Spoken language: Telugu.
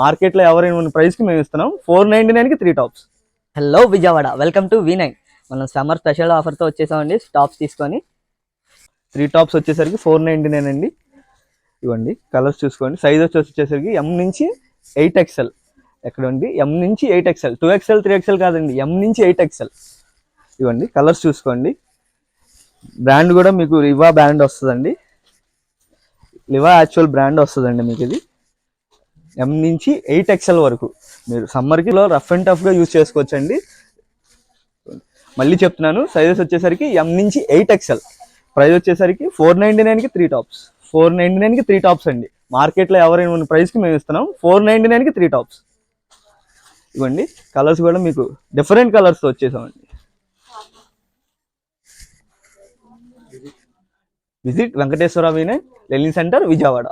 మార్కెట్లో ఎవరైనా ఉన్న ప్రైస్కి మేము ఇస్తున్నాం. 499కి 3 tops. Hello Vijayawada, welcome to V9. మనం సమ్మర్ స్పెషల్ ఆఫర్తో వచ్చేసామండి టాప్స్ తీసుకొని. 3 టాప్స్ వచ్చేసరికి 499 అండి. ఇవ్వండి కలర్స్ చూసుకోండి. సైజ్ వచ్చేసరికి M నుంచి 8XL. ఎక్కడండి M నుంచి 8XL, 2XL 3XL కాదండి, M నుంచి 8XL. ఇవ్వండి కలర్స్ చూసుకోండి. బ్రాండ్ కూడా మీకు లివా బ్రాండ్ వస్తుందండి. లివా యాక్చువల్ బ్రాండ్ వస్తుందండి మీకు. ఇది M నుంచి 8XL వరకు మీరు సమ్మర్కి రఫ్ అండ్ టఫ్గా యూజ్ చేసుకోవచ్చండి. మళ్ళీ చెప్తున్నాను, సైజెస్ వచ్చేసరికి M నుంచి 8XL. ప్రైస్ వచ్చేసరికి 499కి 3 టాప్స్. 499కి 3 టాప్స్ అండి. మార్కెట్లో ఎవరైనా ఉన్న ప్రైస్కి మేము ఇస్తున్నాం. 499కి 3 టాప్స్. ఇవ్వండి కలర్స్ కూడా మీకు డిఫరెంట్ కలర్స్తో వచ్చేసామండి. Visit Venkateswara V9 Lenin centre, Vijayawada.